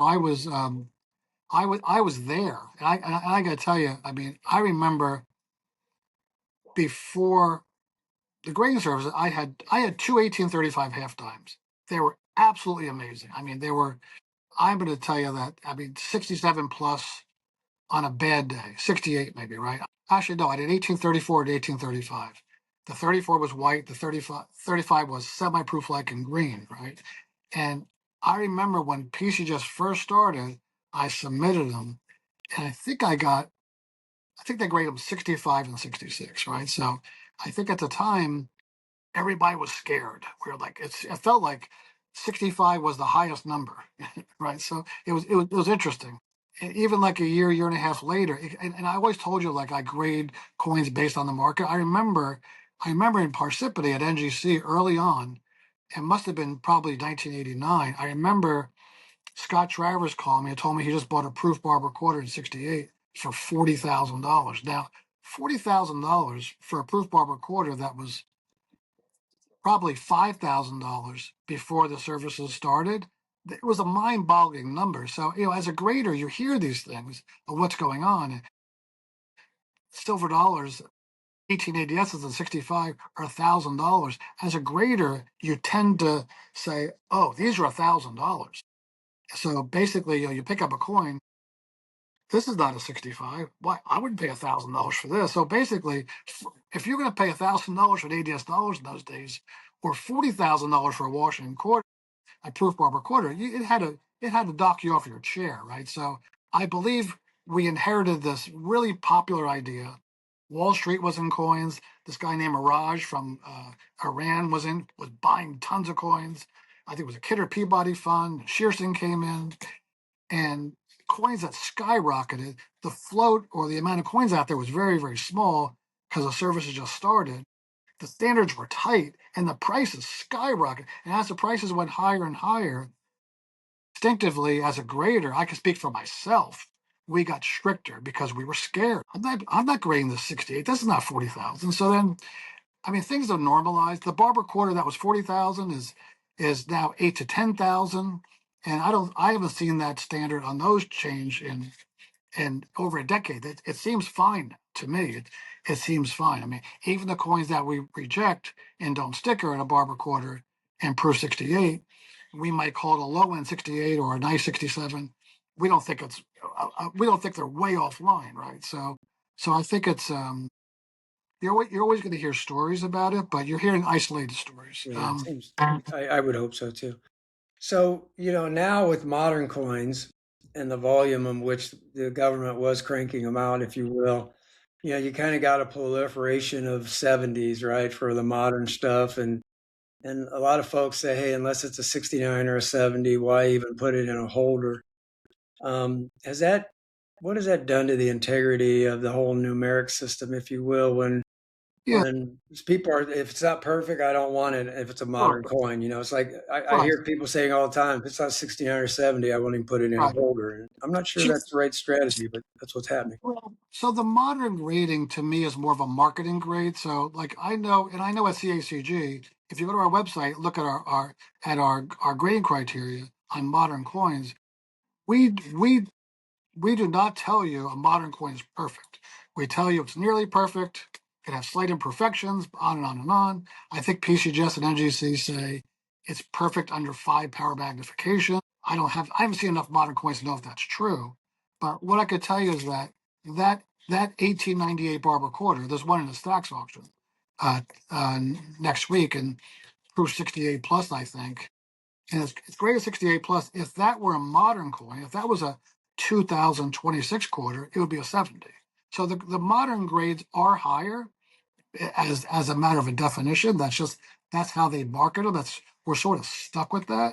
I was I was there, and I got to tell you, I mean, I remember before the grading service, I had two 1835 half times. They were absolutely amazing. I mean, they were. I'm going to tell you that. I mean, 67 plus on a bad day, 68 maybe, right? Actually, no, I did 1834 to 1835. The 34 was white. The 35 was semi-proof like in green, right? And I remember when PCGS first started, I submitted them, and I think they graded them 65 and 66, right? So I think at the time, everybody was scared. We were like, it felt like 65 was the highest number, right? So it was interesting. And even like a year and a half later, and I always told you like I grade coins based on the market. I remember in Parsippany at NGC early on, it must have been probably 1989. I remember Scott Travers called me and told me he just bought a proof barber quarter in '68 for $40,000. Now, $40,000 for a proof barber quarter that was probably $5,000 before the services started. It was a mind-boggling number. So, as a grader, you hear these things of what's going on. Silver dollars, 18 ADSs and 65 are $1,000. As a grader, you tend to say, "Oh, these are $1,000." So basically, you pick up a coin. This is not a 65. Why? I wouldn't pay $1,000 for this. So basically, if you're going to pay $1,000 for ADS dollars in those days, or $40,000 for a Washington quarter, a proof barber quarter, it had to dock you off your chair, right? So I believe we inherited this really popular idea. Wall Street was in coins. This guy named Mirage from Iran was buying tons of coins. I think it was a Kidder Peabody fund. Shearson came in, and coins that skyrocketed. The float or the amount of coins out there was very, very small because the service had just started. The standards were tight and the prices skyrocketed. And as the prices went higher and higher, instinctively as a grader, I can speak for myself. We got stricter because we were scared. I'm not grading this 68. This is not 40,000. So then, I mean, things have normalized. The barber quarter that was 40,000 is now 8 to 10,000, and I haven't seen that standard on those change in over a decade. It seems fine to me. It seems fine. I mean, even the coins that we reject and don't sticker in a barber quarter and proof 68, we might call it a low end 68 or a nice 67. We don't think we don't think they're way offline, right? So I think it's you're always going to hear stories about it, but you're hearing isolated stories. Yeah, it seems. I would hope so too. So, now with modern coins and the volume in which the government was cranking them out, if you will, you kind of got a proliferation of 70s, right, for the modern stuff. And a lot of folks say, hey, unless it's a 69 or a 70, why even put it in a holder? What has that done to the integrity of the whole numeric system, if you will, when Yeah, people are, if it's not perfect, I don't want it. If it's a modern right, coin, it's like I right, hear people saying all the time, if it's not 69 or 70, I won't even put it in a right. holder. And I'm not sure See, that's the right strategy, but that's what's happening. well, so the modern grading to me is more of a marketing grade. So like I know at CACG, if you go to our website, look at our grading criteria on modern coins, we we we do not tell you a modern coin is perfect. We tell you it's nearly perfect. It has slight imperfections, on and on and on. I think PCGS and NGC say it's perfect under 5 power magnification. I haven't seen enough modern coins to know if that's true. But what I could tell you is that 1898 Barber quarter, there's one in the stacks auction uh, next week, and proof 68 plus, I think, and it's graded 68 plus. If that were a modern coin, if that was a 2026 quarter, it would be a 70. So the modern grades are higher as a matter of a definition. That's how they market them. We're sort of stuck with that.